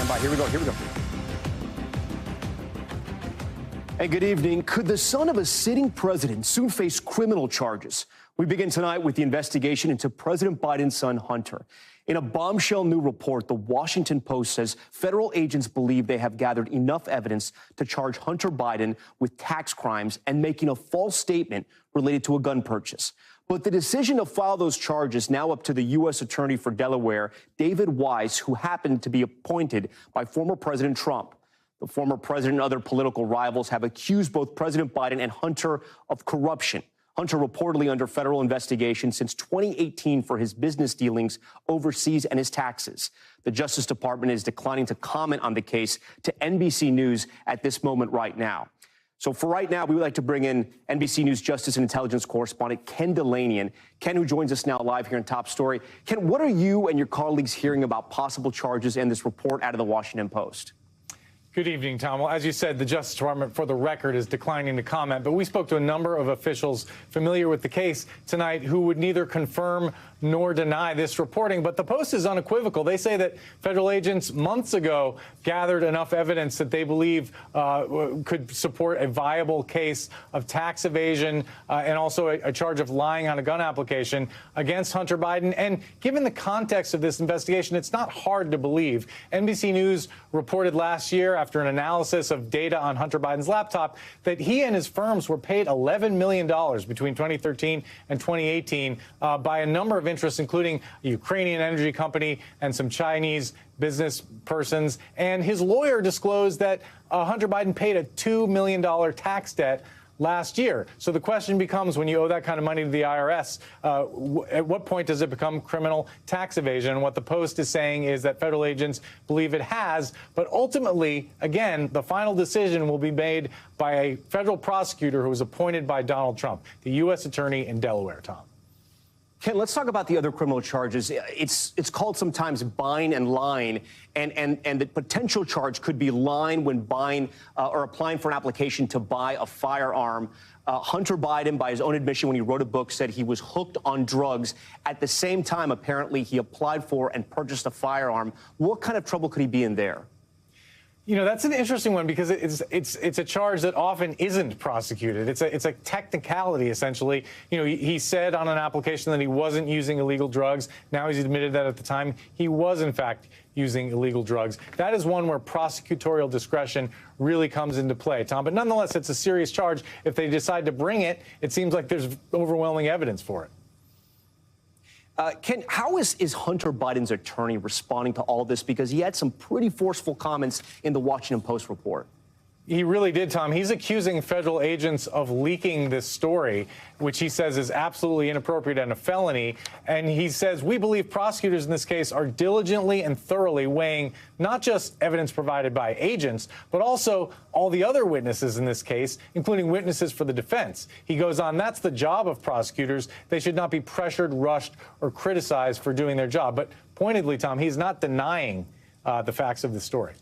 Stand by. Here we go. Hey, good evening. Could the son of a sitting president soon face criminal charges? We begin tonight with the investigation into President Biden's son, Hunter. In a bombshell new report, the Washington Post says federal agents believe they have gathered enough evidence to charge Hunter Biden with tax crimes and making a false statement related to a gun purchase. But the decision to file those charges now up to the U.S. Attorney for Delaware, David Weiss, who happened to be appointed by former President Trump. The former president and other political rivals have accused both President Biden and Hunter of corruption. Hunter reportedly under federal investigation since 2018 for his business dealings overseas and his taxes. The Justice Department is declining to comment on the case to NBC News at this moment right now. So for right now, we would like to bring in NBC News Justice and Intelligence correspondent Ken Delainian. Ken, who joins us now live here in Top Story. Ken, what are you and your colleagues hearing about possible charges in this report out of the Washington Post? Good evening, Tom. Well, as you said, the Justice Department, for the record, is declining to comment. But we spoke to a number of officials familiar with the case tonight who would neither confirm nor deny this reporting. But the Post is unequivocal. They say that federal agents months ago gathered enough evidence that they believe could support a viable case of tax evasion and also a charge of lying on a gun application against Hunter Biden. And given the context of this investigation, it's not hard to believe. NBC News reported last year, after an analysis of data on Hunter Biden's laptop, that he and his firms were paid $11 million between 2013 and 2018 by a number of interests, including a Ukrainian energy company and some Chinese business persons. And his lawyer disclosed that Hunter Biden paid a $2 million tax debt last year. So the question becomes, when you owe that kind of money to the IRS, at what point does it become criminal tax evasion? And what the Post is saying is that federal agents believe it has. But ultimately, again, the final decision will be made by a federal prosecutor who was appointed by Donald Trump, the U.S. Attorney in Delaware, Tom. Ken, let's talk about the other criminal charges. It's called sometimes buying and lying, and the potential charge could be lying when buying or applying for an application to buy a firearm. Hunter Biden, by his own admission, when he wrote a book, said he was hooked on drugs. At the same time, apparently, he applied for and purchased a firearm. What kind of trouble could he be in there? You know, that's an interesting one because it's a charge that often isn't prosecuted. It's a technicality, essentially. You know, he said on an application that he wasn't using illegal drugs. Now he's admitted that at the time he was, in fact, using illegal drugs. That is one where prosecutorial discretion really comes into play, Tom. But nonetheless, it's a serious charge. If they decide to bring it, it seems like there's overwhelming evidence for it. Ken, how is Hunter Biden's attorney responding to all this? Because he had some pretty forceful comments in the Washington Post report. He really did, Tom. He's accusing federal agents of leaking this story, which he says is absolutely inappropriate and a felony. And he says, we believe prosecutors in this case are diligently and thoroughly weighing not just evidence provided by agents, but also all the other witnesses in this case, including witnesses for the defense. He goes on, that's the job of prosecutors. They should not be pressured, rushed, or criticized for doing their job. But pointedly, Tom, he's not denying the facts of the story.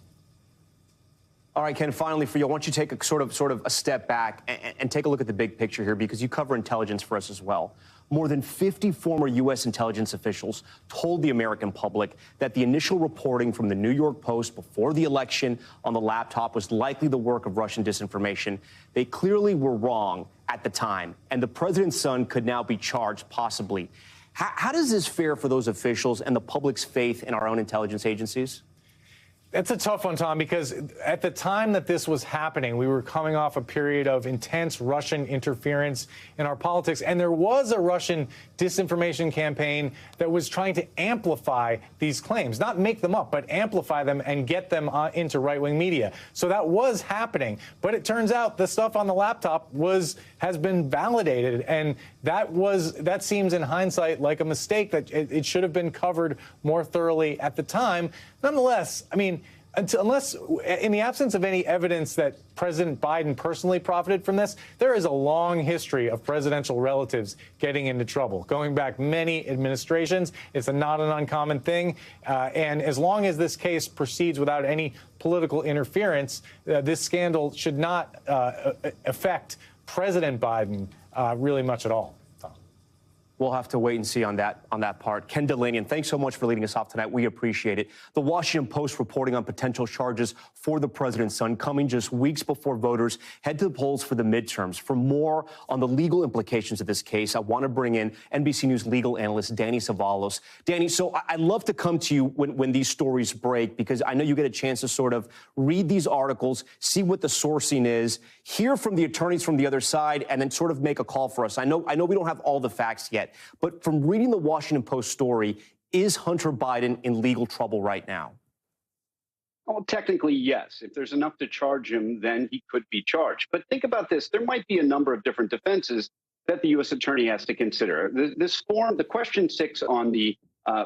All right, Ken, finally for you, I want you to take a sort of a step back and take a look at the big picture here, because you cover intelligence for us as well. More than 50 former U.S. intelligence officials told the American public that the initial reporting from the New York Post before the election on the laptop was likely the work of Russian disinformation. They clearly were wrong at the time, and the president's son could now be charged, possibly. How does this fare for those officials and the public's faith in our own intelligence agencies? It's a tough one, Tom, because at the time that this was happening, we were coming off a period of intense Russian interference in our politics. And there was a Russian disinformation campaign that was trying to amplify these claims, not make them up, but amplify them and get them into right-wing media. So that was happening. But it turns out the stuff on the laptop has been validated. And that seems in hindsight like a mistake, that it should have been covered more thoroughly at the time. Nonetheless, I mean, unless in the absence of any evidence that President Biden personally profited from this, there is a long history of presidential relatives getting into trouble, going back many administrations. It's not an uncommon thing. And as long as this case proceeds without any political interference, this scandal should not affect President Biden really much at all. We'll have to wait and see on that part. Ken Delaney, thanks so much for leading us off tonight. We appreciate it. The Washington Post reporting on potential charges for the president's son coming just weeks before voters head to the polls for the midterms. For more on the legal implications of this case, I want to bring in NBC News legal analyst Danny Savalos. Danny, so I'd love to come to you when these stories break, because I know you get a chance to sort of read these articles, see what the sourcing is, hear from the attorneys from the other side, and then sort of make a call for us. I know we don't have all the facts yet. But from reading the Washington Post story, is Hunter Biden in legal trouble right now? Well, technically, yes. If there's enough to charge him, then he could be charged. But think about this. There might be a number of different defenses that the U.S. attorney has to consider. This form, the question 6 on the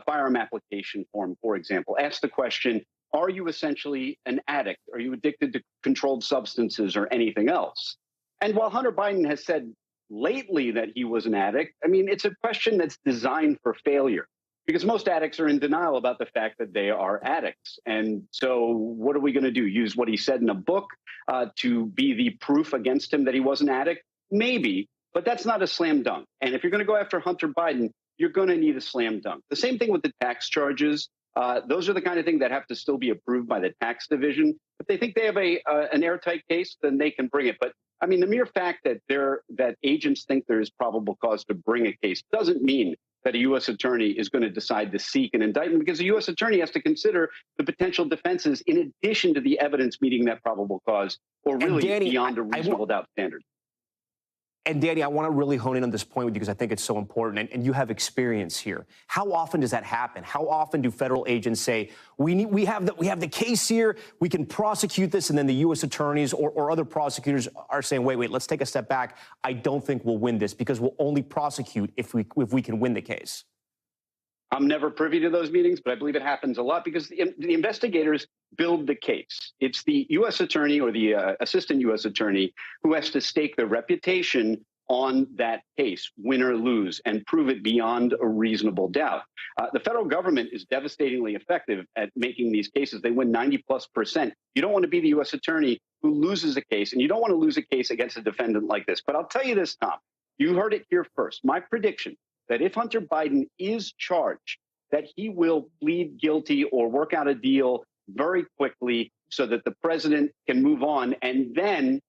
firearm application form, for example, asks the question, are you essentially an addict? Are you addicted to controlled substances or anything else? And while Hunter Biden has said lately that he was an addict, I mean, it's a question that's designed for failure, because most addicts are in denial about the fact that they are addicts. And so what are we going to do? Use what he said in a book to be the proof against him that he was an addict? Maybe, but that's not a slam dunk. And if you're going to go after Hunter Biden, you're going to need a slam dunk. The same thing with the tax charges. Those are the kind of thing that have to still be approved by the tax division. If they think they have an airtight case, then they can bring it. But I mean, the mere fact that agents think there is probable cause to bring a case doesn't mean that a U.S. attorney is going to decide to seek an indictment, because a U.S. attorney has to consider the potential defenses in addition to the evidence meeting that probable cause, or really Danny, beyond a reasonable doubt standard. And Danny, I want to really hone in on this point with you, because I think it's so important, and you have experience here. How often does that happen? How often do federal agents say, we have the case here, we can prosecute this, and then the U.S. attorneys or other prosecutors are saying, wait, let's take a step back. I don't think we'll win this, because we'll only prosecute if we can win the case. I'm never privy to those meetings, but I believe it happens a lot, because the investigators build the case. It's the U.S. attorney or the assistant U.S. attorney who has to stake their reputation on that case, win or lose, and prove it beyond a reasonable doubt. The federal government is devastatingly effective at making these cases. They win 90+%. You don't want to be the U.S. attorney who loses a case, and you don't want to lose a case against a defendant like this. But I'll tell you this, Tom, you heard it here first. My prediction that if Hunter Biden is charged, that he will plead guilty or work out a deal very quickly so that the president can move on. And then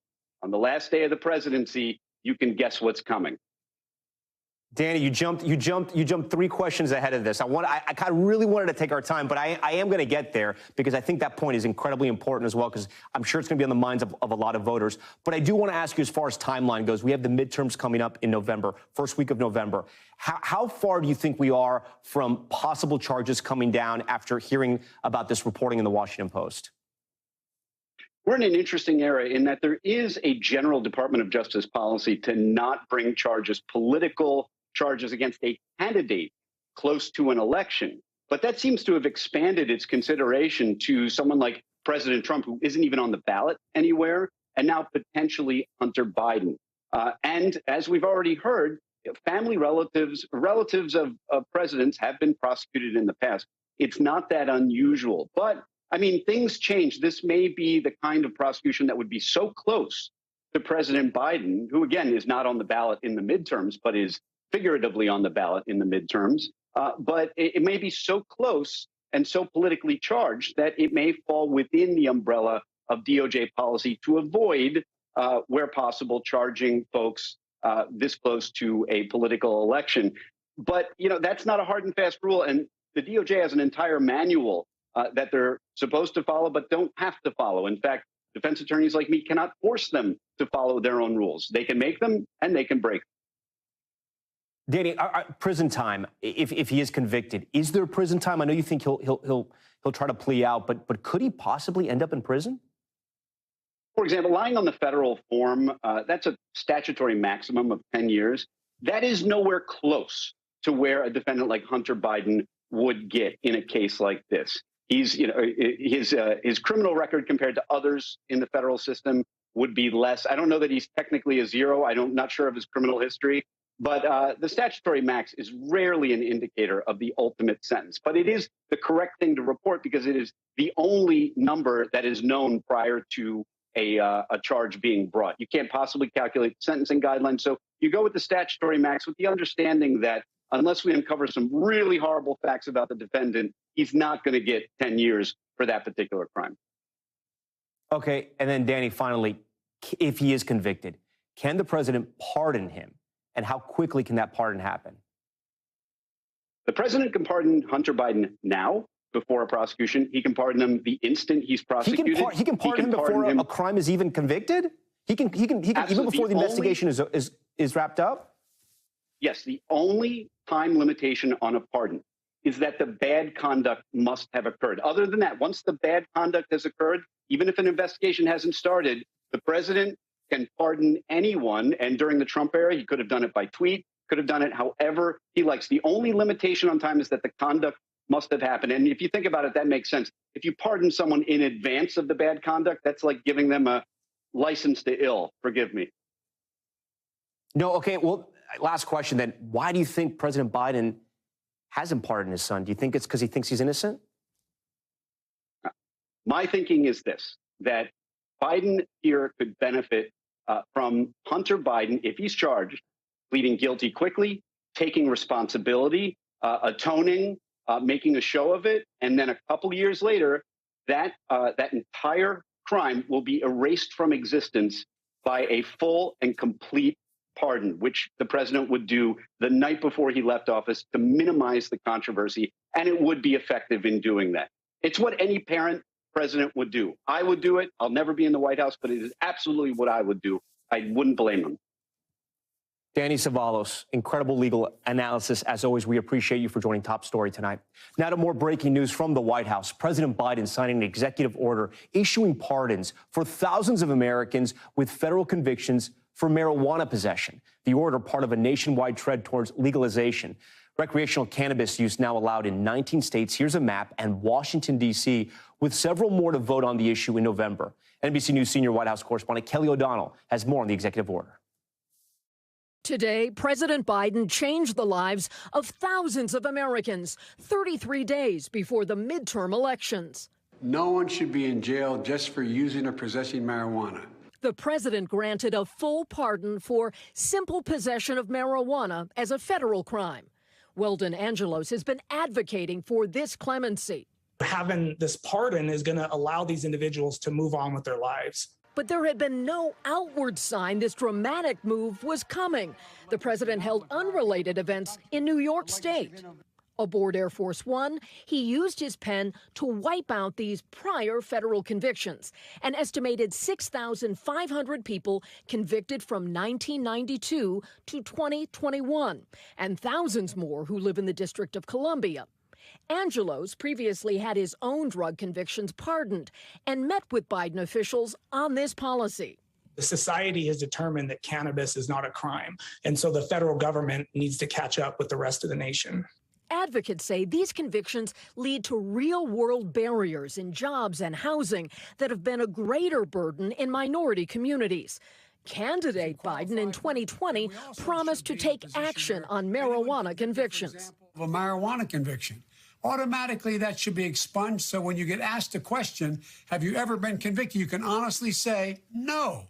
on the last day of the presidency, you can guess what's coming. Danny, you jumped 3 questions ahead of this. I kind of really wanted to take our time, but I am going to get there, because I think that point is incredibly important as well, because I'm sure it's going to be on the minds of a lot of voters. But I do want to ask you, as far as timeline goes, we have the midterms coming up in November, first week of November. How far do you think we are from possible charges coming down after hearing about this reporting in the Washington Post? We're in an interesting era in that there is a general Department of Justice policy to not bring political charges against a candidate close to an election. But that seems to have expanded its consideration to someone like President Trump, who isn't even on the ballot anywhere, and now potentially Hunter Biden. And as we've already heard, family relatives of presidents have been prosecuted in the past. It's not that unusual. But, I mean, things change. This may be the kind of prosecution that would be so close to President Biden, who, again, is not on the ballot in the midterms, but is figuratively on the ballot in the midterms. But it may be so close and so politically charged that it may fall within the umbrella of DOJ policy to avoid, where possible, charging folks this close to a political election. But, you know, that's not a hard and fast rule. And the DOJ has an entire manual that they're supposed to follow, but don't have to follow. In fact, defense attorneys like me cannot force them to follow their own rules. They can make them and they can break them. Danny, prison time, if he is convicted, is there prison time? I know you think he'll try to plea out, but could he possibly end up in prison? For example, lying on the federal form, that's a statutory maximum of 10 years. That is nowhere close to where a defendant like Hunter Biden would get in a case like this. He's, you know, his criminal record compared to others in the federal system would be less. I don't know that he's technically a zero. I'm not sure of his criminal history. But the statutory max is rarely an indicator of the ultimate sentence. But it is the correct thing to report, because it is the only number that is known prior to a charge being brought. You can't possibly calculate the sentencing guidelines. So you go with the statutory max with the understanding that unless we uncover some really horrible facts about the defendant, he's not going to get 10 years for that particular crime. Okay, and then Danny, finally, if he is convicted, can the president pardon him? And how quickly can that pardon happen? The president can pardon Hunter Biden now before a prosecution. He can pardon him the instant he's prosecuted. He can pardon him before a crime is even convicted? He can even before the investigation is wrapped up? Yes, the only time limitation on a pardon is that the bad conduct must have occurred. Other than that, once the bad conduct has occurred, even if an investigation hasn't started, the president can pardon anyone. And during the Trump era, he could have done it by tweet, could have done it however he likes. The only limitation on time is that the conduct must have happened. And if you think about it, that makes sense. If you pardon someone in advance of the bad conduct, that's like giving them a license to ill. Forgive me. No, okay. Well, last question then. Why do you think President Biden hasn't pardoned his son? Do you think it's because he thinks he's innocent? My thinking is this, that Biden here could benefit from Hunter Biden, if he's charged, pleading guilty quickly, taking responsibility, atoning, making a show of it. And then a couple years later, that entire crime will be erased from existence by a full and complete pardon, which the president would do the night before he left office to minimize the controversy. And it would be effective in doing that. It's what any president would do. I would do it. I'll never be in the White House, but it is absolutely what I would do. I wouldn't blame him. Danny Cevallos, incredible legal analysis. As always, we appreciate you for joining Top Story tonight. Now to more breaking news from the White House. President Biden signing an executive order issuing pardons for thousands of Americans with federal convictions for marijuana possession. The order, part of a nationwide trend towards legalization. Recreational cannabis use now allowed in 19 states. Here's a map, and Washington, D.C., with several more to vote on the issue in November. NBC News senior White House correspondent Kelly O'Donnell has more on the executive order. Today, President Biden changed the lives of thousands of Americans 33 days before the midterm elections. No one should be in jail just for using or possessing marijuana. The president granted a full pardon for simple possession of marijuana as a federal crime. Weldon Angelos has been advocating for this clemency. Having this pardon is going to allow these individuals to move on with their lives. But there had been no outward sign this dramatic move was coming. The president held unrelated events in New York State. Aboard Air Force One, he used his pen to wipe out these prior federal convictions. An estimated 6,500 people convicted from 1992 to 2021, and thousands more who live in the District of Columbia. Angelos previously had his own drug convictions pardoned and met with Biden officials on this policy. The society has determined that cannabis is not a crime, and so the federal government needs to catch up with the rest of the nation. Advocates say these convictions lead to real-world barriers in jobs and housing that have been a greater burden in minority communities. Candidate Biden in 2020 promised to take action on marijuana convictions. A marijuana conviction. Automatically, that should be expunged. So when you get asked a question, have you ever been convicted? You can honestly say no,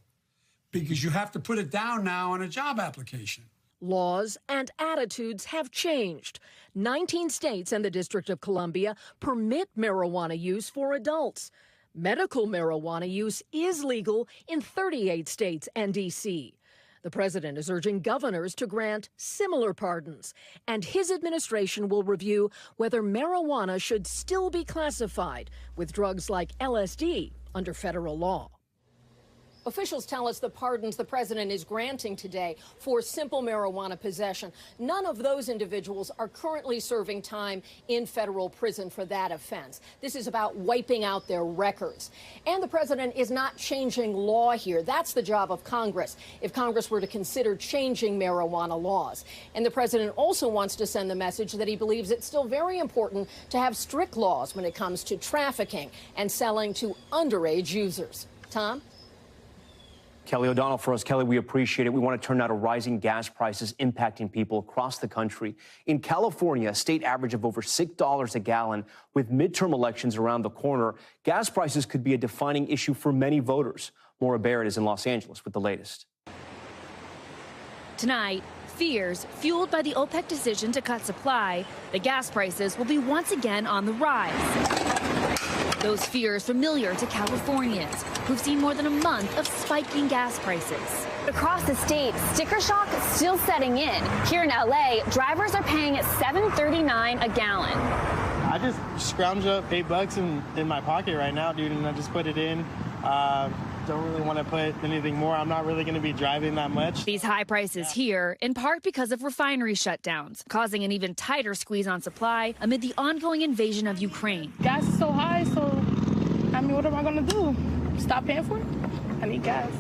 because you have to put it down now on a job application. Laws and attitudes have changed. 19 states and the District of Columbia permit marijuana use for adults. Medical marijuana use is legal in 38 states and D.C. The president is urging governors to grant similar pardons, and his administration will review whether marijuana should still be classified with drugs like LSD under federal law. Officials tell us the pardons the president is granting today for simple marijuana possession. None of those individuals are currently serving time in federal prison for that offense. This is about wiping out their records. And the president is not changing law here. That's the job of Congress, if Congress were to consider changing marijuana laws. And the president also wants to send the message that he believes it's still very important to have strict laws when it comes to trafficking and selling to underage users. Tom? Kelly O'Donnell for us. Kelly, we appreciate it. We want to turn now to rising gas prices impacting people across the country. In California, a state average of over $6 a gallon. With midterm elections around the corner, gas prices could be a defining issue for many voters. Maura Barrett is in Los Angeles with the latest. Tonight, fears, fueled by the OPEC decision to cut supply, the gas prices will be once again on the rise. Those fears familiar to Californians, who've seen more than a month of spiking gas prices. Across the state, sticker shock still setting in. Here in LA, drivers are paying $7.39 a gallon. I just scrounge up $8 in my pocket right now, dude, and I just put it in. Don't really want to put anything more. I'm not really going to be driving that much. These high prices here, in part because of refinery shutdowns, causing an even tighter squeeze on supply amid the ongoing invasion of Ukraine. Gas is so high, so, I mean, what am I going to do? Stop paying for it? I need gas.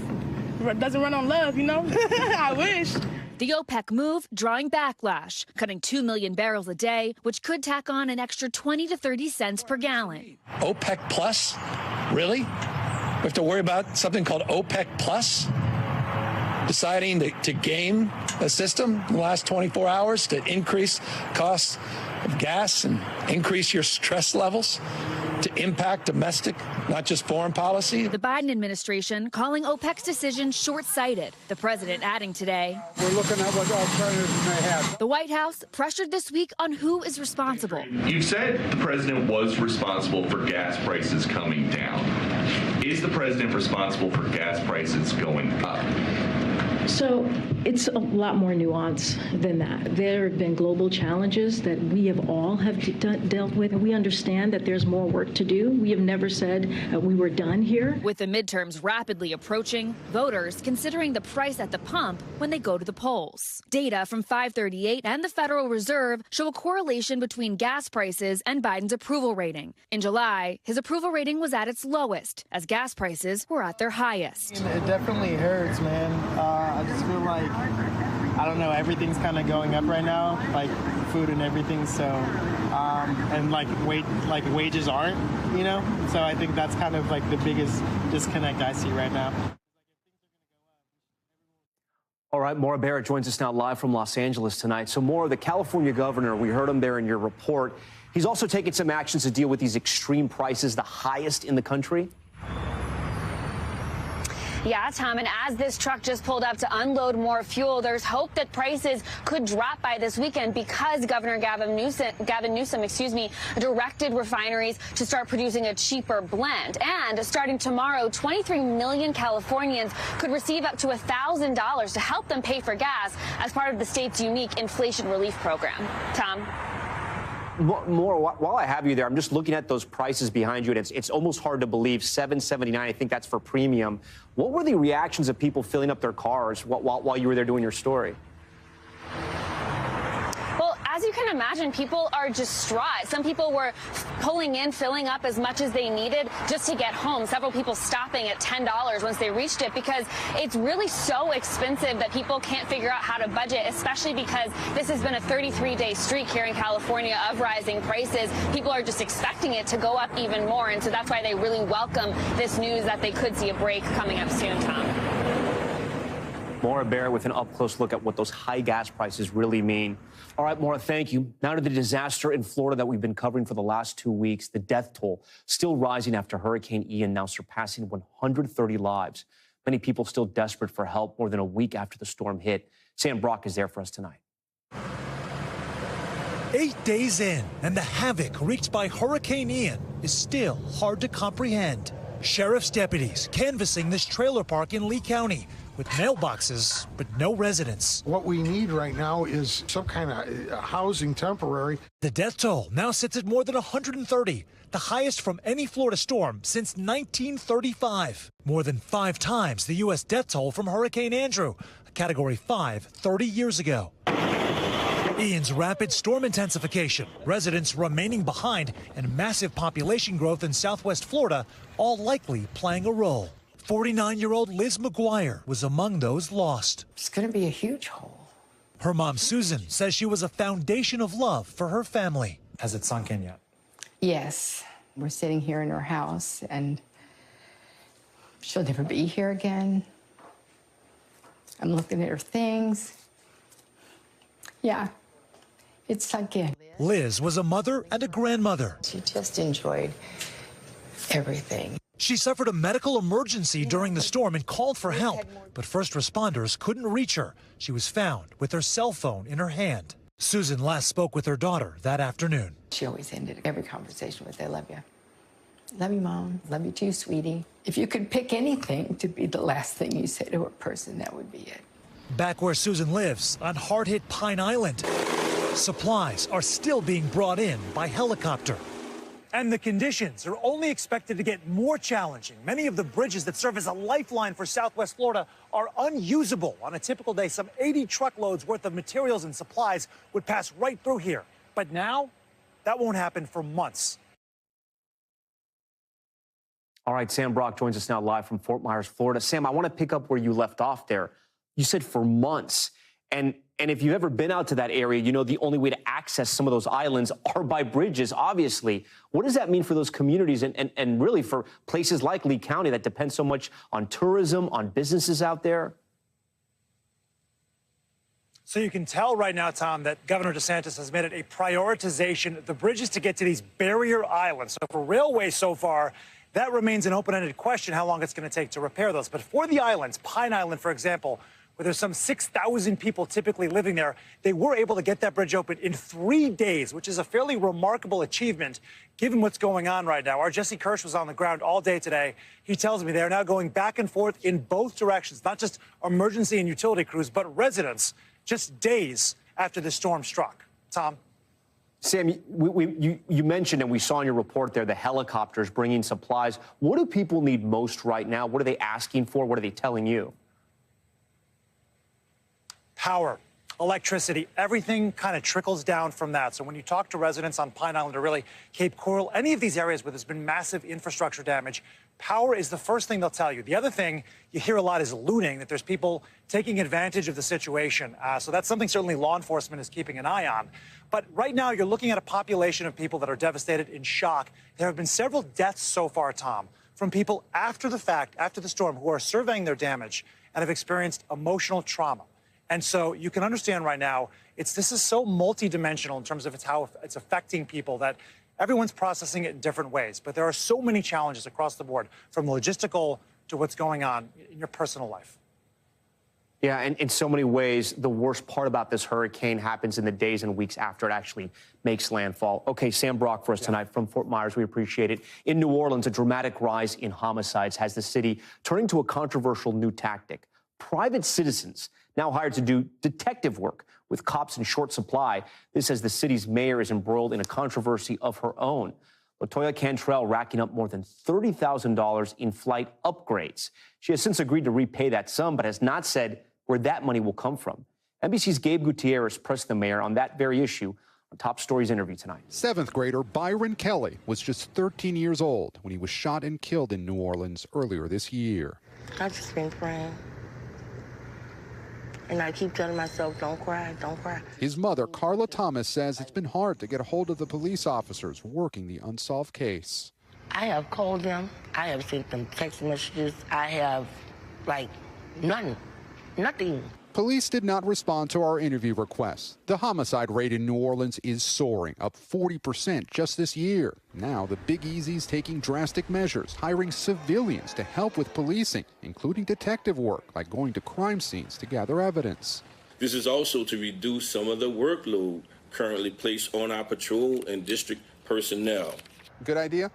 It doesn't run on love, you know? I wish. The OPEC move drawing backlash, cutting 2 million barrels a day, which could tack on an extra 20 to 30 cents per gallon. OPEC Plus? Really? We have to worry about something called OPEC Plus deciding to game a system in the last 24 hours to increase costs of gas and increase your stress levels, to impact domestic, not just foreign policy. The Biden administration calling OPEC's decision short-sighted. The president adding today, We're looking at what alternatives may have. the White House pressured this week on who is responsible. You said the president was responsible for gas prices coming down. Is the president responsible for gas prices going up? So it's a lot more nuanced than that. There have been global challenges that we have all dealt with. We understand that there's more work to do. We have never said we were done here. With the midterms rapidly approaching, voters considering the price at the pump when they go to the polls. Data from 538 and the Federal Reserve show a correlation between gas prices and Biden's approval rating. In July, his approval rating was at its lowest, as gas prices were at their highest. It definitely hurts, man. I just feel like, I don't know, everything's kind of going up right now, like food and everything. So, and wages aren't, you know. So I think that's kind of like the biggest disconnect I see right now. All right, Maura Barrett joins us now live from Los Angeles tonight. So, Maura, the California governor, we heard him there in your report. He's also taken some actions to deal with these extreme prices, the highest in the country. Yeah, Tom, and as this truck just pulled up to unload more fuel, there's hope that prices could drop by this weekend because Governor Gavin Newsom, directed refineries to start producing a cheaper blend. And starting tomorrow, 23 million Californians could receive up to $1,000 to help them pay for gas as part of the state's unique inflation relief program. Tom? More, while I have you there, I'm just looking at those prices behind you, and it's almost hard to believe. $7.79, I think that's for premium. What were the reactions of people filling up their cars while you were there doing your story? Well, as you can imagine, people are distraught. Some people were pulling in, filling up as much as they needed just to get home. Several people stopping at $10 once they reached it because it's really so expensive that people can't figure out how to budget, especially because this has been a 33-day streak here in California of rising prices. People are just expecting it to go up even more, and so that's why they really welcome this news that they could see a break coming up soon, Tom. Maura Barrett with an up-close look at what those high gas prices really mean. All right, Maura, thank you. Now to the disaster in Florida that we've been covering for the last 2 weeks. The death toll still rising after Hurricane Ian, now surpassing 130 lives. Many people still desperate for help more than a week after the storm hit. Sam Brock is there for us tonight. 8 days in, and the havoc wreaked by Hurricane Ian is still hard to comprehend. Sheriff's deputies canvassing this trailer park in Lee County with mailboxes, but no residents. What we need right now is some kind of housing temporary. The death toll now sits at more than 130, the highest from any Florida storm since 1935. More than 5 times the U.S. death toll from Hurricane Andrew, a Category 5 30 years ago. Ian's rapid storm intensification, residents remaining behind, and massive population growth in southwest Florida all likely playing a role. 49-year-old Liz McGuire was among those lost. It's going to be a huge hole. Her mom, Susan, says she was a foundation of love for her family. Has it sunk in yet? Yes. We're sitting here in her house, and she'll never be here again. I'm looking at her things. Yeah, it's sunk in. Liz was a mother and a grandmother. She just enjoyed everything. She suffered a medical emergency during the storm and called for help, but first responders couldn't reach her. She was found with her cell phone in her hand. Susan last spoke with her daughter that afternoon. She always ended every conversation with, I love you. Love you, Mom. Love you too, sweetie. If you could pick anything to be the last thing you say to a person, that would be it. Back where Susan lives, on hard-hit Pine Island, supplies are still being brought in by helicopter. And the conditions are only expected to get more challenging. Many of the bridges that serve as a lifeline for Southwest Florida are unusable. On a typical day, some 80 truckloads worth of materials and supplies would pass right through here. But now, that won't happen for months. All right, Sam Brock joins us now live from Fort Myers, Florida. Sam, I want to pick up where you left off there. You said for months. And if you've ever been out to that area, you know the only way to access some of those islands are by bridges, obviously. What does that mean for those communities and really for places like Lee County that depend so much on tourism, on businesses out there? So you can tell right now, Tom, that Governor DeSantis has made it a prioritization of the bridges to get to these barrier islands. So for railways so far, that remains an open-ended question how long it's going to take to repair those. But for the islands, Pine Island, for example, where there's some 6,000 people typically living there, they were able to get that bridge open in 3 days, which is a fairly remarkable achievement given what's going on right now. Our Jesse Kirsch was on the ground all day today. He tells me they're now going back and forth in both directions, not just emergency and utility crews, but residents just days after the storm struck. Tom? Sam, you mentioned, and we saw in your report there, the helicopters bringing supplies. What do people need most right now? What are they asking for? What are they telling you? Power, electricity, everything kind of trickles down from that. So when you talk to residents on Pine Island or really Cape Coral, any of these areas where there's been massive infrastructure damage, power is the first thing they'll tell you. The other thing you hear a lot is looting, that there's people taking advantage of the situation. So that's something certainly law enforcement is keeping an eye on. But right now you're looking at a population of people that are devastated, in shock. There have been several deaths so far, Tom, from people after the fact, after the storm, who are surveying their damage and have experienced emotional trauma. And so you can understand right now, this is so multidimensional in terms of how it's affecting people that everyone's processing it in different ways. But there are so many challenges across the board, from logistical to what's going on in your personal life. Yeah, and in so many ways, the worst part about this hurricane happens in the days and weeks after it actually makes landfall. Okay, Sam Brock for us tonight from Fort Myers. We appreciate it. In New Orleans, a dramatic rise in homicides has the city turning to a controversial new tactic. Private citizens now hired to do detective work with cops in short supply. This as the city's mayor is embroiled in a controversy of her own. LaToya Cantrell racking up more than $30,000 in flight upgrades. She has since agreed to repay that sum, but has not said where that money will come from. NBC's Gabe Gutierrez pressed the mayor on that very issue on Top Stories interview tonight. 7th grader Byron Kelly was just 13 years old when he was shot and killed in New Orleans earlier this year. I've just been praying. And I keep telling myself, don't cry, don't cry. His mother, Carla Thomas, says it's been hard to get a hold of the police officers working the unsolved case. I have called them. I have sent them text messages. I have, nothing. Police did not respond to our interview requests. The homicide rate in New Orleans is soaring, up 40% just this year. Now the Big Easy's taking drastic measures, hiring civilians to help with policing, including detective work, like going to crime scenes to gather evidence. This is also to reduce some of the workload currently placed on our patrol and district personnel. Good idea?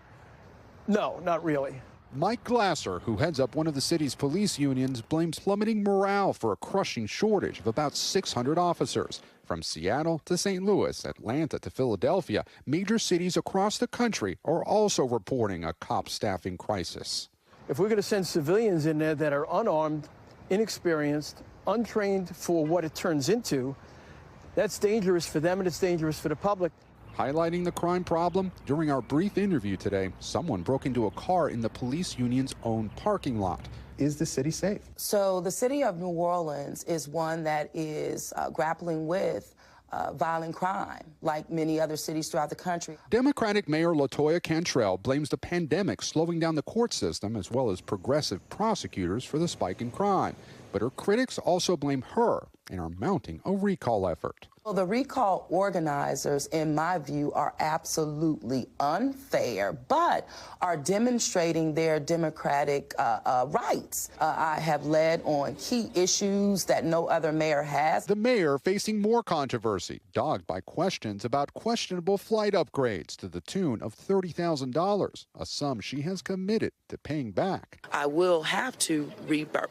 No, not really. Mike Glasser, who heads up one of the city's police unions, blames plummeting morale for a crushing shortage of about 600 officers. From Seattle to St. Louis, Atlanta to Philadelphia, major cities across the country are also reporting a cop staffing crisis. If we're going to send civilians in there that are unarmed, inexperienced, untrained for what it turns into, that's dangerous for them and it's dangerous for the public. Highlighting the crime problem, during our brief interview today, someone broke into a car in the police union's own parking lot. Is the city safe? So the city of New Orleans is one that is grappling with violent crime, like many other cities throughout the country. Democratic Mayor LaToya Cantrell blames the pandemic slowing down the court system as well as progressive prosecutors for the spike in crime. But her critics also blame her and are mounting a recall effort. Well, the recall organizers, in my view, are absolutely unfair, but are demonstrating their democratic rights. I have led on key issues that no other mayor has. The mayor facing more controversy, dogged by questions about questionable flight upgrades to the tune of $30,000, a sum she has committed to paying back. I will have to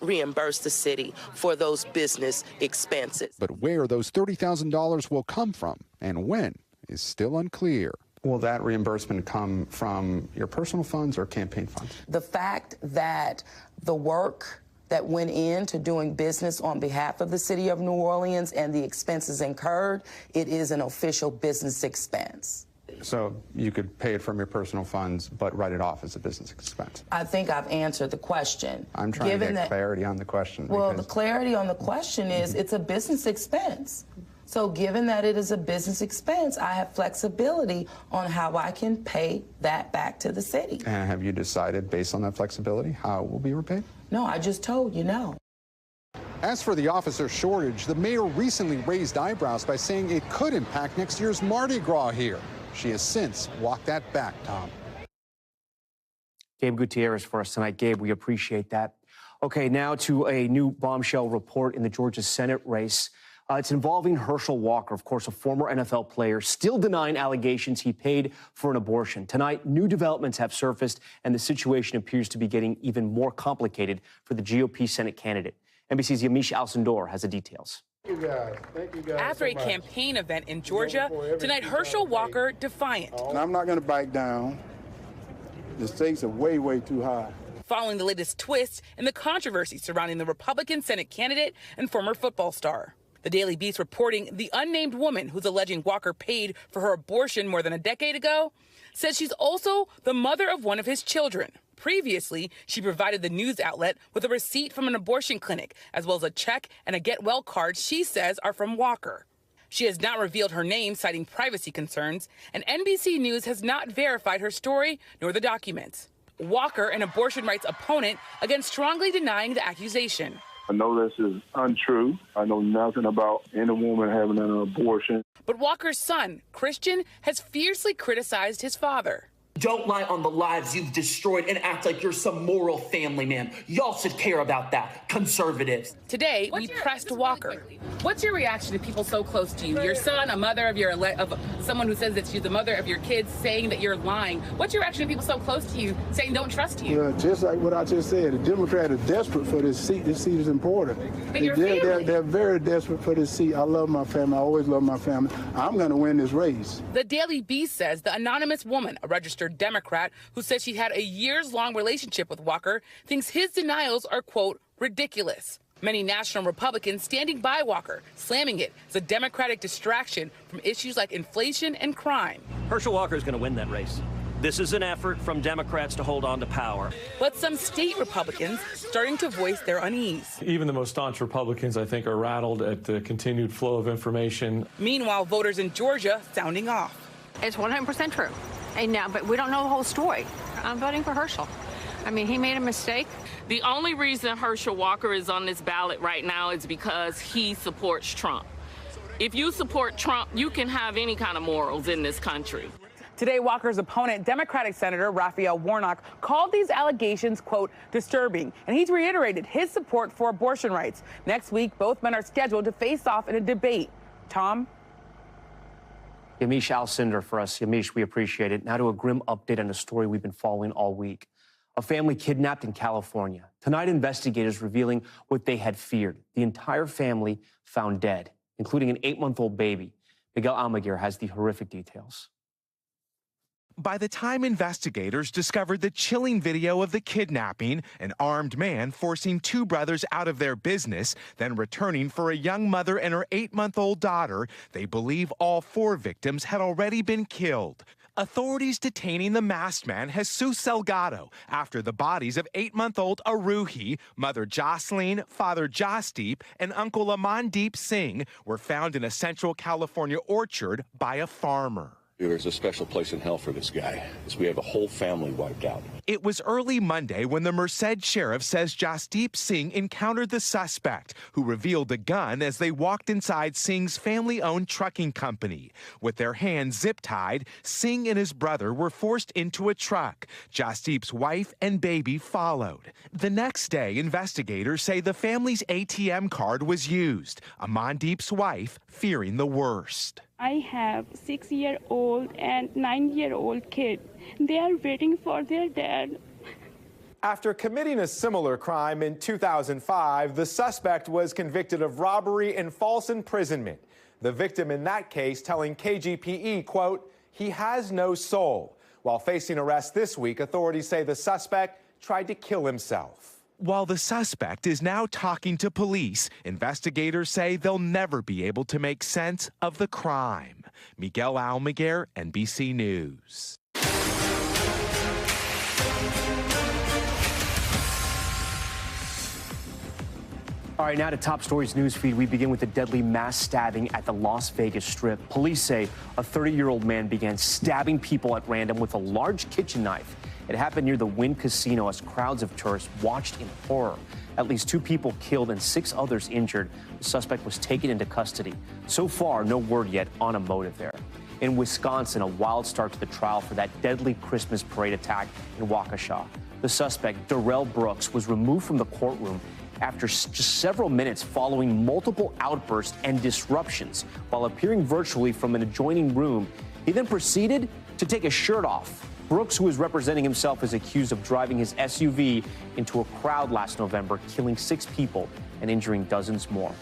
reimburse the city for those business expenses. But where those $30,000 will come from and when is still unclear. Will that reimbursement come from your personal funds or campaign funds? The fact that the work that went into doing business on behalf of the city of New Orleans and the expenses incurred, it is an official business expense. So you could pay it from your personal funds, but write it off as a business expense. I think I've answered the question. I'm trying to get clarity on the question. Well, the clarity on the question is it's a business expense. So given that it is a business expense, I have flexibility on how I can pay that back to the city. And have you decided, based on that flexibility, how it will be repaid? No, I just told you no. As for the officer shortage, the mayor recently raised eyebrows by saying it could impact next year's Mardi Gras here. She has since walked that back, Tom. Gabe Gutierrez for us tonight. Gabe, we appreciate that. Okay, now to a new bombshell report in the Georgia Senate race. It's involving Herschel Walker, of course, a former NFL player, still denying allegations he paid for an abortion. Tonight, new developments have surfaced, and the situation appears to be getting even more complicated for the GOP Senate candidate. NBC's Yamiche Alcindor has the details. Thank you guys After a campaign event in Georgia, tonight Herschel Walker defiant. I'm not going to back down. The stakes are way, way too high. Following the latest twist in the controversy surrounding the Republican Senate candidate and former football star. The Daily Beast reporting the unnamed woman who's alleging Walker paid for her abortion more than a decade ago says she's also the mother of one of his children. Previously, she provided the news outlet with a receipt from an abortion clinic, as well as a check and a get well card she says are from Walker. She has not revealed her name, citing privacy concerns, and NBC News has not verified her story nor the documents. Walker, an abortion rights opponent, again strongly denying the accusation. I know this is untrue. I know nothing about any woman having an abortion. But Walker's son, Christian, has fiercely criticized his father. Don't lie on the lives you've destroyed and act like you're some moral family man. Y'all should care about that, conservatives. Today, we pressed Walker. What's your reaction to people so close to you? Your son, a mother of someone who says that she's the mother of your kids, saying that you're lying. What's your reaction to people so close to you, saying don't trust you? Yeah, just like what I just said, the Democrats are desperate for this seat. This seat is important. They're very desperate for this seat. I love my family. I always love my family. I'm going to win this race. The Daily Beast says the anonymous woman, a registered Democrat who says she had a years-long relationship with Walker, thinks his denials are, quote, ridiculous. Many national Republicans standing by Walker, slamming it as a Democratic distraction from issues like inflation and crime. Herschel Walker is going to win that race. This is an effort from Democrats to hold on to power. But some state Republicans starting to voice their unease. Even the most staunch Republicans, I think, are rattled at the continued flow of information. Meanwhile, voters in Georgia sounding off. It's 100% true. And now, but we don't know the whole story. I'm voting for Herschel. I mean, he made a mistake. The only reason Herschel Walker is on this ballot right now is because he supports Trump. If you support Trump, you can have any kind of morals in this country. Today, Walker's opponent, Democratic Senator Raphael Warnock, called these allegations, quote, disturbing, and he's reiterated his support for abortion rights. Next week, both men are scheduled to face off in a debate. Tom? Yamiche Alcindor for us. Yamiche, we appreciate it. Now to a grim update on a story we've been following all week. A family kidnapped in California. Tonight, investigators revealing what they had feared. The entire family found dead, including an 8-month-old baby. Miguel Almaguer has the horrific details. By the time investigators discovered the chilling video of the kidnapping, an armed man forcing 2 brothers out of their business, then returning for a young mother and her 8-month-old daughter, they believe all 4 victims had already been killed. Authorities detaining the masked man, Jesus Salgado, after the bodies of 8-month-old Aruhi, mother Jocelyn, father Jasdeep, and uncle Amandeep Singh were found in a Central California orchard by a farmer. There's a special place in hell for this guy, as we have a whole family wiped out. It was early Monday when the Merced sheriff says Jasdeep Singh encountered the suspect, who revealed a gun as they walked inside Singh's family-owned trucking company. With their hands zip-tied, Singh and his brother were forced into a truck. Jasdeep's wife and baby followed. The next day, investigators say the family's ATM card was used. Amandeep's wife fearing the worst. I have 6-year-old and 9-year-old kid. They are waiting for their dad. After committing a similar crime in 2005, the suspect was convicted of robbery and false imprisonment. The victim in that case telling KGPE, quote, "He has no soul." While facing arrest this week, authorities say the suspect tried to kill himself. While the suspect is now talking to police, investigators say they'll never be able to make sense of the crime. Miguel Almaguer, NBC News. All right, now to Top Stories newsfeed. We begin with the deadly mass stabbing at the Las Vegas Strip. Police say a 30-year-old man began stabbing people at random with a large kitchen knife. It happened near the Wynn Casino as crowds of tourists watched in horror. At least 2 people killed and 6 others injured. The suspect was taken into custody. So far, no word yet on a motive there. In Wisconsin, a wild start to the trial for that deadly Christmas parade attack in Waukesha. The suspect, Darrell Brooks, was removed from the courtroom after just several minutes following multiple outbursts and disruptions. While appearing virtually from an adjoining room, he then proceeded to take his shirt off. Brooks, who is representing himself, is accused of driving his SUV into a crowd last November, killing 6 people and injuring dozens more.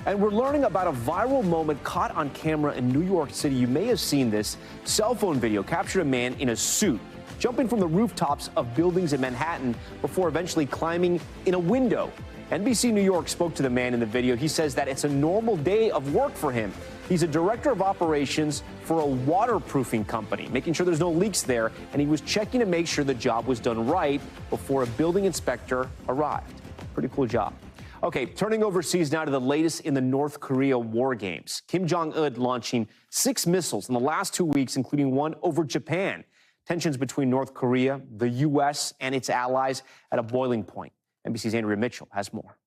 And we're learning about a viral moment caught on camera in New York City. You may have seen this. Cell phone video captured a man in a suit jumping from the rooftops of buildings in Manhattan before eventually climbing in a window. NBC New York spoke to the man in the video. He says that it's a normal day of work for him. He's a director of operations for a waterproofing company, making sure there's no leaks there, and he was checking to make sure the job was done right before a building inspector arrived. Pretty cool job. Okay, turning overseas now to the latest in the North Korea war games. Kim Jong-un launching 6 missiles in the last 2 weeks, including one over Japan. Tensions between North Korea, the U.S., and its allies at a boiling point. NBC's Andrea Mitchell has more.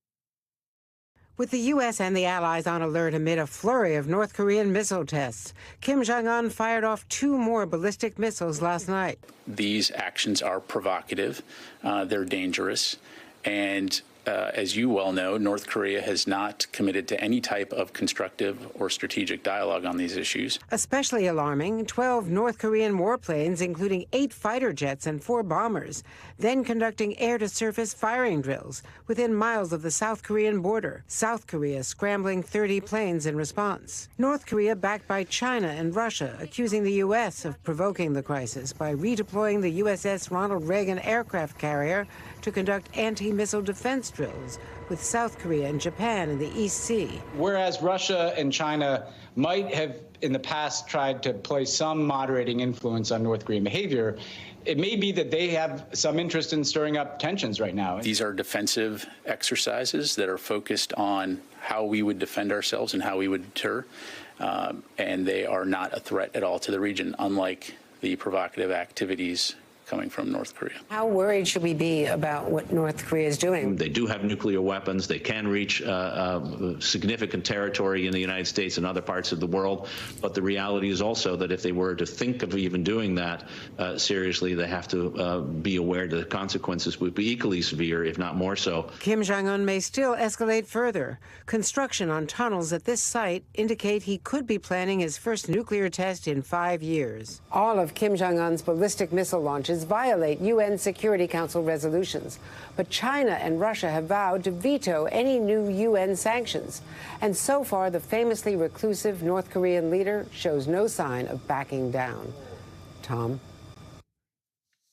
With the U.S. and the allies on alert amid a flurry of North Korean missile tests, Kim Jong-un fired off 2 more ballistic missiles last night. These actions are provocative, they're dangerous, and as you well know, North Korea has not committed to any type of constructive or strategic dialogue on these issues. Especially alarming, 12 North Korean warplanes, including 8 fighter jets and 4 bombers, then conducting air-to-surface firing drills within miles of the South Korean border. South Korea scrambling 30 planes in response. North Korea, backed by China and Russia, accusing the U.S. of provoking the crisis by redeploying the USS Ronald Reagan aircraft carrier to conduct anti-missile defense drills with South Korea and Japan in the East Sea. Whereas Russia and China might have in the past tried to play some moderating influence on North Korean behavior, it may be that they have some interest in stirring up tensions right now. These are defensive exercises that are focused on how we would defend ourselves and how we would deter, and they are not a threat at all to the region, unlike the provocative activities coming from North Korea. How worried should we be about what North Korea is doing? They do have nuclear weapons. They can reach significant territory in the United States and other parts of the world. But the reality is also that if they were to think of even doing that seriously, they have to be aware that the consequences would be equally severe, if not more so. Kim Jong-un may still escalate further. Construction on tunnels at this site indicate he could be planning his first nuclear test in 5 years. All of Kim Jong-un's ballistic missile launches violate UN Security Council resolutions. But China and Russia have vowed to veto any new UN sanctions. And so far, the famously reclusive North Korean leader shows no sign of backing down. Tom?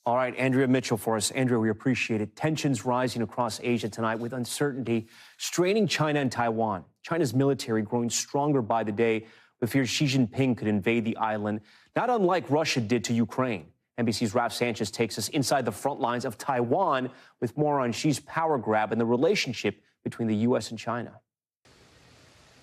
All right, Andrea Mitchell for us. Andrea, we appreciate it. Tensions rising across Asia tonight with uncertainty straining China and Taiwan. China's military growing stronger by the day with fear Xi Jinping could invade the island, not unlike Russia did to Ukraine. NBC's Ralph Sanchez takes us inside the front lines of Taiwan with more on Xi's power grab and the relationship between the U.S. and China.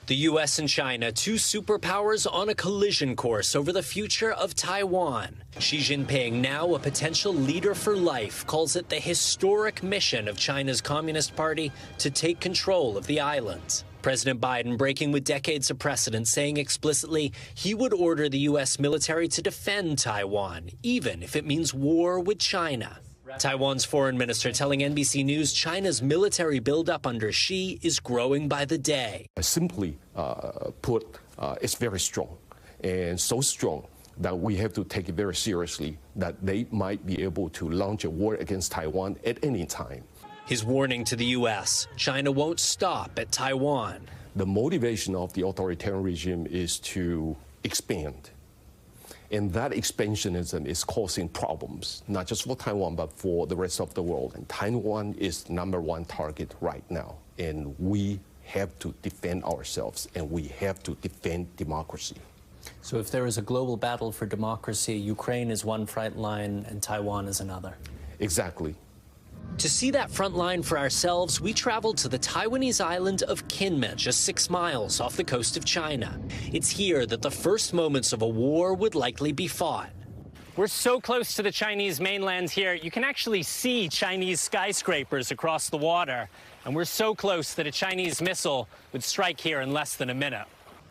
The U.S. and China, two superpowers on a collision course over the future of Taiwan. Xi Jinping, now a potential leader for life, calls it the historic mission of China's Communist Party to take control of the island. President Biden breaking with decades of precedent, saying explicitly he would order the U.S. military to defend Taiwan, even if it means war with China. Taiwan's foreign minister telling NBC News China's military buildup under Xi is growing by the day. Simply put, it's very strong, and so strong that we have to take it very seriously that they might be able to launch a war against Taiwan at any time. His warning to the U.S., China won't stop at Taiwan. The motivation of the authoritarian regime is to expand. And that expansionism is causing problems, not just for Taiwan, but for the rest of the world. And Taiwan is #1 target right now. And we have to defend ourselves, and we have to defend democracy. So if there is a global battle for democracy, Ukraine is one front line and Taiwan is another. Exactly. To see that front line for ourselves, we traveled to the Taiwanese island of Kinmen, just 6 miles off the coast of China. It's here that the first moments of a war would likely be fought. We're so close to the Chinese mainland here, you can actually see Chinese skyscrapers across the water. And we're so close that a Chinese missile would strike here in less than a minute.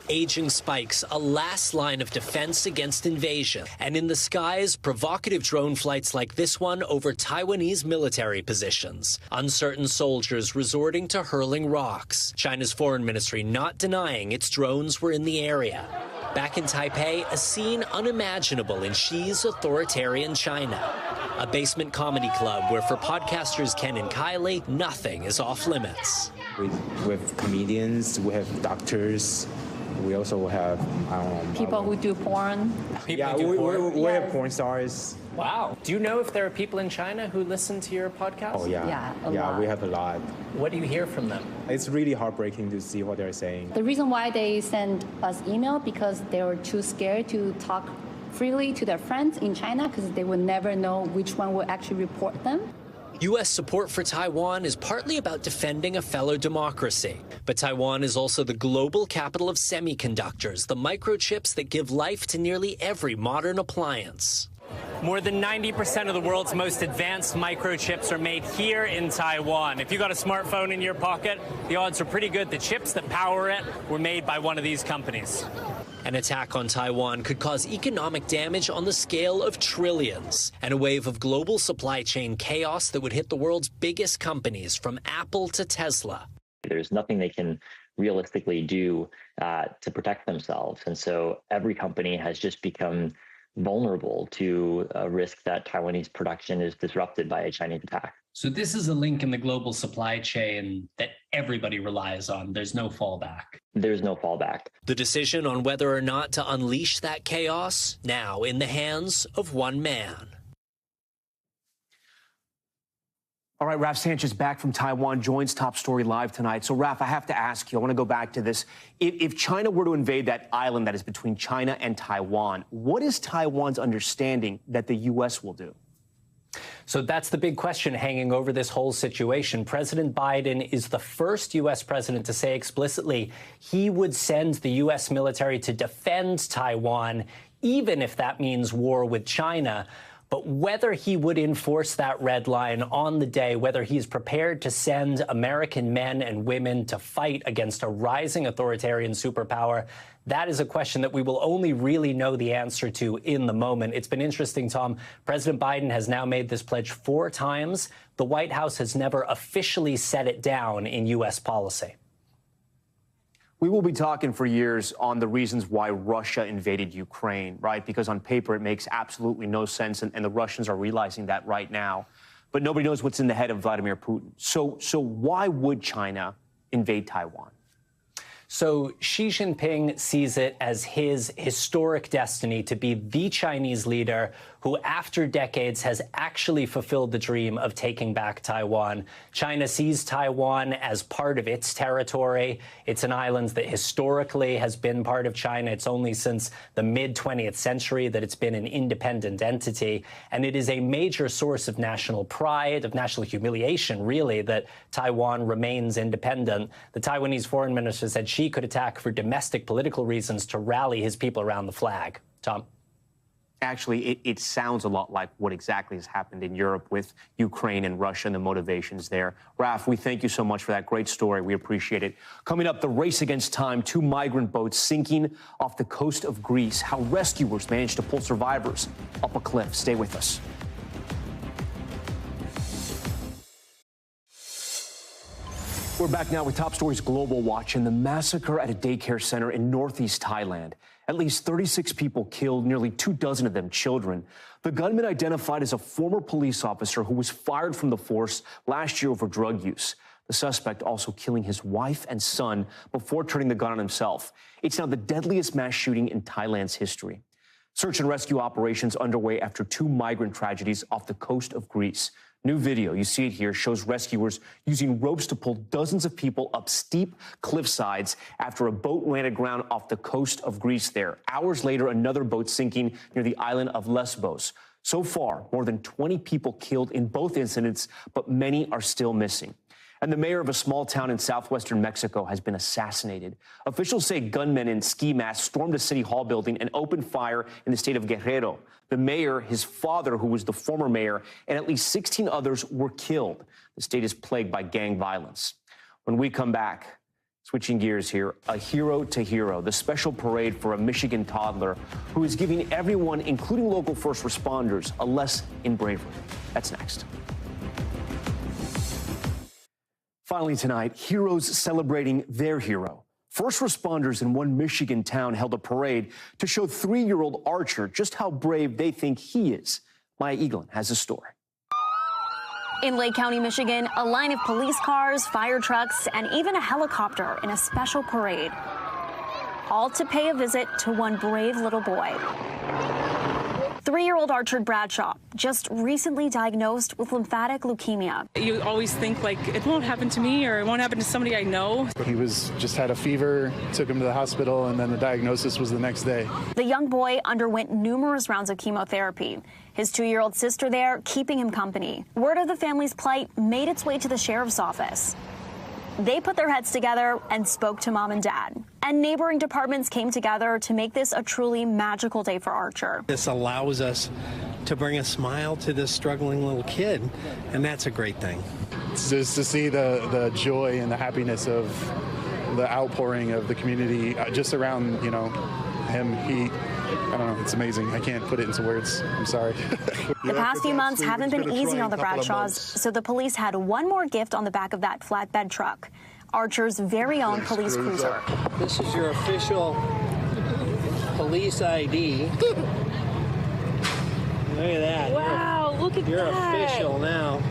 Aging spikes, a last line of defense against invasion. And in the skies, provocative drone flights like this one over Taiwanese military positions. Uncertain soldiers resorting to hurling rocks. China's foreign ministry not denying its drones were in the area. Back in Taipei, a scene unimaginable in Xi's authoritarian China. A basement comedy club where for podcasters Ken and Kylie, nothing is off limits. We have comedians, we have doctors. We also have people who do porn. We have porn stars. Wow. Do you know if there are people in China who listen to your podcast? Oh, yeah. Yeah, we have a lot. What do you hear from them? It's really heartbreaking to see what they're saying. The reason why they send us email because they were too scared to talk freely to their friends in China because they would never know which one will actually report them. U.S. support for Taiwan is partly about defending a fellow democracy. But Taiwan is also the global capital of semiconductors, the microchips that give life to nearly every modern appliance. More than 90% of the world's most advanced microchips are made here in Taiwan. If you got a smartphone in your pocket, the odds are pretty good the chips that power it were made by one of these companies. An attack on Taiwan could cause economic damage on the scale of trillions and a wave of global supply chain chaos that would hit the world's biggest companies from Apple to Tesla. There's nothing they can realistically do to protect themselves. And so every company has just become vulnerable to a risk that Taiwanese production is disrupted by a Chinese attack. So this is a link in the global supply chain that everybody relies on. There's no fallback. There's no fallback. The decision on whether or not to unleash that chaos now in the hands of one man. All right, Raf Sanchez back from Taiwan joins Top Story Live tonight. So, Raf, I have to ask you, I want to go back to this. If China were to invade that island that is between China and Taiwan, what is Taiwan's understanding that the U.S. will do? So that's the big question hanging over this whole situation. President Biden is the first U.S. president to say explicitly he would send the U.S. military to defend Taiwan, even if that means war with China. But whether he would enforce that red line on the day, whether he's prepared to send American men and women to fight against a rising authoritarian superpower, that is a question that we will only really know the answer to in the moment. It's been interesting, Tom. President Biden has now made this pledge 4 times. The White House has never officially set it down in U.S. policy. We will be talking for years on the reasons why Russia invaded Ukraine, right? Because on paper, it makes absolutely no sense, and the Russians are realizing that right now. But nobody knows what's in the head of Vladimir Putin. So why would China invade Taiwan? So Xi Jinping sees it as his historic destiny to be the Chinese leader who, after decades, has actually fulfilled the dream of taking back Taiwan. China sees Taiwan as part of its territory. It's an island that historically has been part of China. It's only since the mid-20th century that it's been an independent entity. And it is a major source of national pride, of national humiliation, really, that Taiwan remains independent. The Taiwanese foreign minister said she could attack for domestic political reasons to rally his people around the flag. Tom? Actually, it sounds a lot like what exactly has happened in Europe with Ukraine and Russia and the motivations there. Raf, we thank you so much for that great story. We appreciate it. Coming up, the race against time, 2 migrant boats sinking off the coast of Greece. How rescuers managed to pull survivors up a cliff. Stay with us. We're back now with Top Stories Global Watch and the massacre at a daycare center in northeast Thailand. At least 36 people killed, nearly 24 of them children. The gunman identified as a former police officer who was fired from the force last year over drug use. The suspect also killing his wife and son before turning the gun on himself. It's now the deadliest mass shooting in Thailand's history. Search and rescue operations underway after 2 migrant tragedies off the coast of Greece. New video, you see it here, shows rescuers using ropes to pull dozens of people up steep cliff sides after a boat ran aground off the coast of Greece there. Hours later, another boat sinking near the island of Lesbos. So far, more than 20 people killed in both incidents, but many are still missing. And the mayor of a small town in southwestern Mexico has been assassinated. Officials say gunmen in ski masks stormed a city hall building and opened fire in the state of Guerrero. The mayor, his father, who was the former mayor, and at least 16 others were killed. The state is plagued by gang violence. When we come back, switching gears here, a hero to hero, the special parade for a Michigan toddler who is giving everyone, including local first responders, a lesson in bravery. That's next. Finally tonight, heroes celebrating their hero. First responders in one Michigan town held a parade to show 3-year-old Archer just how brave they think he is. Maya Eaglin has a story. In Lake County, Michigan, a line of police cars, fire trucks, and even a helicopter in a special parade. All to pay a visit to one brave little boy. 3-year-old Archer Bradshaw, just recently diagnosed with lymphatic leukemia. You always think, like, it won't happen to me or it won't happen to somebody I know. He just had a fever, took him to the hospital, and then the diagnosis was the next day. The young boy underwent numerous rounds of chemotherapy. His 2-year-old sister there keeping him company. Word of the family's plight made its way to the sheriff's office. They put their heads together and spoke to mom and dad. And neighboring departments came together to make this a truly magical day for Archer. This allows us to bring a smile to this struggling little kid, and that's a great thing. Just to see the joy and the happiness of the outpouring of the community just around, him, I don't know, it's amazing. I can't put it into words. I'm sorry. The past few months haven't been easy on the Bradshaws, so the police had one more gift on the back of that flatbed truck. Archer's very own police cruiser. This is your official police ID. Look at that. Wow, look at that. You're official now.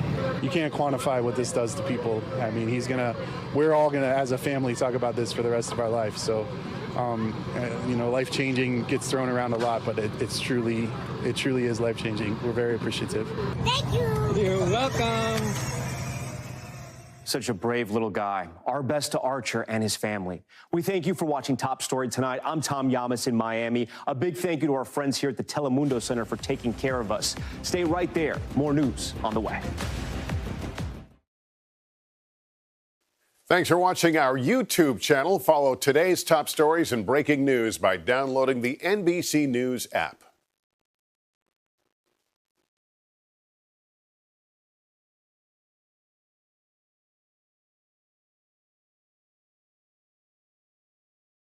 You can't quantify what this does to people. I mean, we're all gonna, as a family, talk about this for the rest of our life. So, life-changing gets thrown around a lot, but it truly is life-changing. We're very appreciative. Thank you. You're welcome. Such a brave little guy. Our best to Archer and his family. We thank you for watching Top Story tonight. I'm Tom Llamas in Miami. A big thank you to our friends here at the Telemundo Center for taking care of us. Stay right there. More news on the way. Thanks for watching our YouTube channel. Follow today's top stories and breaking news by downloading the NBC News app.